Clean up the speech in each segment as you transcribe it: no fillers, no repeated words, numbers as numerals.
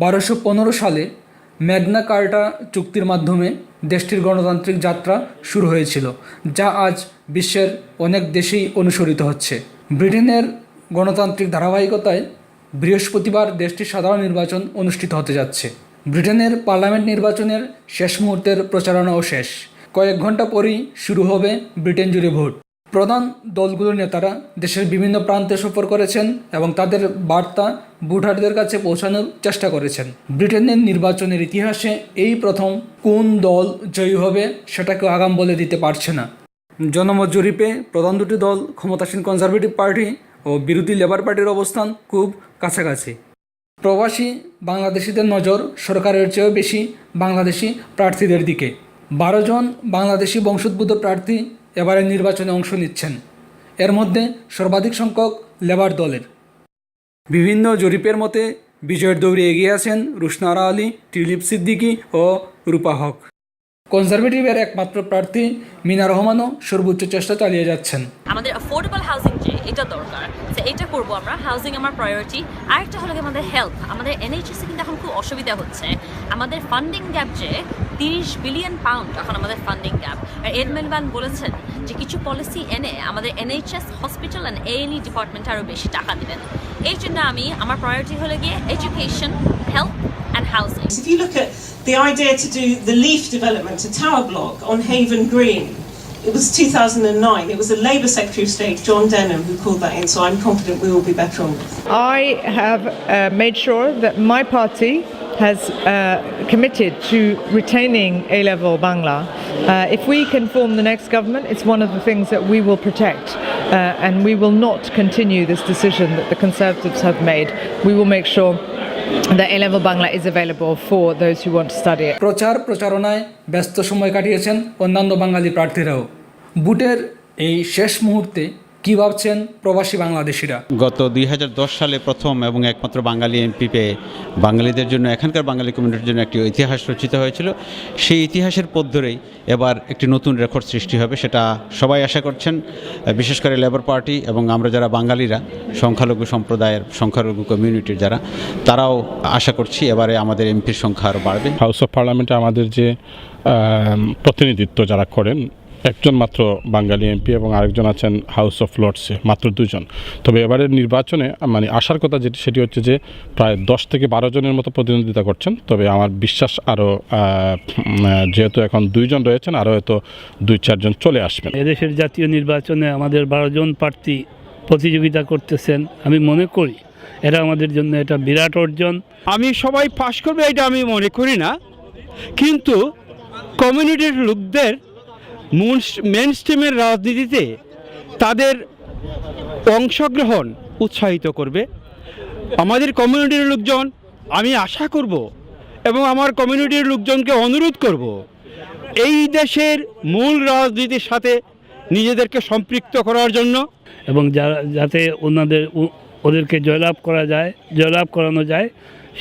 1215 সালে ম্যাগনা কার্টা চুক্তির মাধ্যমে দেশটির গণতান্ত্রিক যাত্রা শুরু হয়েছিল, যা আজ বিশ্বের অনেক দেশেই অনুসরিত হচ্ছে। ব্রিটেনের গণতান্ত্রিক ধারাবাহিকতায় বৃহস্পতিবার দেশটির সাধারণ নির্বাচন অনুষ্ঠিত হতে যাচ্ছে। ব্রিটেনের পার্লামেন্ট নির্বাচনের শেষ মুহূর্তের প্রচারণাও শেষ। কয়েক ঘন্টা পরেই শুরু হবে ব্রিটেন জুড়ে ভোট। প্রধান দলগুলোর নেতারা দেশের বিভিন্ন প্রান্তে সফর করেছেন এবং তাদের বার্তা ভোটারদের কাছে পৌঁছানোর চেষ্টা করেছেন। ব্রিটেনের নির্বাচনের ইতিহাসে এই প্রথম কোন দল জয়ী হবে সেটা কেউ আগাম বলে দিতে পারছে না। জনমত জরিপে প্রধান দুটি দল ক্ষমতাসীন কনজারভেটিভ পার্টি ও বিরোধী লেবার পার্টির অবস্থান খুব কাছাকাছি। প্রবাসী বাংলাদেশিদের নজর সরকারের চেয়েও বেশি বাংলাদেশি প্রার্থীদের দিকে। 12 জন বাংলাদেশি বংশোদ্ভূত প্রার্থী এবারের নির্বাচনে অংশ নিচ্ছেন। এর মধ্যে সর্বাধিক সংখ্যক লেবার দলের। বিভিন্ন জরিপের মতে বিজয়ের দৌড়ে এগিয়ে আছেন রুশনা আরা আলী, টিউলিপ সিদ্দিকী ও রূপা হক। কনজারভেটিভের একমাত্র প্রার্থী মিনা রহমানও সর্বোচ্চ চেষ্টা চালিয়ে যাচ্ছেন। আমাদের অ্যাফোর্ডেবল হাউজিং যে এটা দরকার, যে এটা করবো আমরা, হাউজিং আমার প্রায়োরিটি। আরেকটা হলো আমাদের হেলথ। আমাদের এনএইচএসে কিন্তু এখন খুব অসুবিধা হচ্ছে। আমাদের ফান্ডিং গ্যাপ যে 30 বিলিয়ন পাউন্ড এখন আমাদের ফান্ডিং গ্যাপ। আর এড মিলব্যান বলেছেন যে কিছু পলিসি এনে আমাদের এনএইচএস হসপিটাল অ্যান্ড এএনই ডিপার্টমেন্টে আরও বেশি টাকা দিবেন। এই জন্য আমার প্রায়োরিটি হলো গিয়ে education, health and housing. If you look at the idea to do the Leaf development, a tower block on Haven Green, it was 2009. It was the Labour Secretary of State, John Denham, who called that in, so I'm confident we will be better on this. I have made sure that my party has committed to retaining A-level Bangla. If we can form the next government, it's one of the things that we will protect, and we will not continue this decision that the Conservatives have made. We will make sure that A-level Bangla is available for those who want to study it. প্রচারণায় ব্যস্ত সময় কাটিয়েছেন অন্যান্য বাঙালি প্রার্থীরাও। বুটের এই শেষ মুহূর্তে কী ভাবছেন প্রবাসী বাংলাদেশিরা? গত 2010 সালে প্রথম এবং একমাত্র বাঙালি এমপি পেয়ে বাঙালিদের জন্য, এখানকার বাঙালি কমিউনিটির জন্য একটি ইতিহাস রচিত হয়েছিল। সেই ইতিহাসের পথ ধরেই এবার একটি নতুন রেকর্ড সৃষ্টি হবে, সেটা সবাই আশা করছেন, বিশেষ করে লেবার পার্টি এবং আমরা যারা বাঙালিরা, সংখ্যালঘু সম্প্রদায়ের, সংখ্যালঘু কমিউনিটির যারা, তারাও আশা করছি এবারে আমাদের এমপির সংখ্যা আরও বাড়বে। হাউস অফ পার্লামেন্টে আমাদের যে প্রতিনিধিত্ব যারা করেন, একজন মাত্র বাঙালি এমপি এবং আরেকজন আছেন হাউস অফ লর্ডসে, মাত্র 2 জন। তবে এবারের নির্বাচনে মানে আশার কথা সেটি হচ্ছে যে প্রায় 10 থেকে 12 জনের মতো প্রতিনিধিত্ব করছেন। তবে আমার বিশ্বাস আরও, যেহেতু এখন 2 জন রয়েছেন, আরও হয়তো 2-4 জন চলে আসবেন। এদেশের জাতীয় নির্বাচনে আমাদের 12 জন প্রার্থী প্রতিযোগিতা করতেছেন। আমি মনে করি এটা আমাদের জন্য এটা বিরাট অর্জন। আমি সবাই পাশ করবে এটা আমি মনে করি না, কিন্তু কমিউনিটির লোকদের মেন স্ট্রিমের রাজনীতিতে তাদের অংশগ্রহণ উৎসাহিত করবে। আমাদের কমিউনিটির লোকজন, আমি আশা করব এবং আমার কমিউনিটির লোকজনকে অনুরোধ করব, এই দেশের মূল রাজনীতির সাথে নিজেদেরকে সম্পৃক্ত করার জন্য এবং যাতে ওদেরকে জয়লাভ করানো যায়,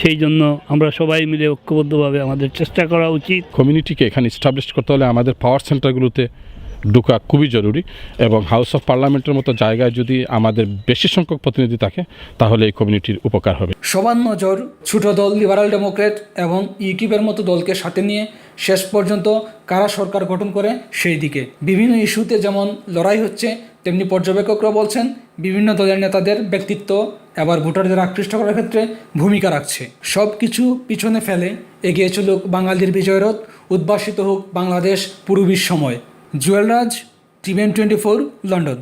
সেই জন্য আমরা সবাই মিলে ঐক্যবদ্ধভাবে আমাদের চেষ্টা করা উচিত। কমিউনিটিকে এখানে এস্টাবলিশ করতে হলে আমাদের পাওয়ার সেন্টারগুলোতে ঢোকা খুবই জরুরি, এবং হাউস অফ পার্লামেন্টের মতো জায়গায় যদি আমাদের বেশি সংখ্যক প্রতিনিধি থাকে তাহলে এই কমিউনিটির উপকার হবে। সবার নজর ছোট দল লিবারাল ডেমোক্রেট এবং ইউকিপের মতো দলকে সাথে নিয়ে শেষ পর্যন্ত কারা সরকার গঠন করে সেই দিকে। বিভিন্ন ইস্যুতে যেমন লড়াই হচ্ছে, তেমনি পর্যবেক্ষকরা বলছেন বিভিন্ন দলের নেতাদের ব্যক্তিত্ব এবার ভোটারদের আকৃষ্ট করার ক্ষেত্রে ভূমিকা রাখছে। সব কিছু পিছনে ফেলে এগিয়ে চলুক বাঙালির বিজয়রথ, উদ্ভাসিত হোক বাংলাদেশ পুরো বিশ্বময়। জুয়েল রাজ, TVN24, লন্ডন।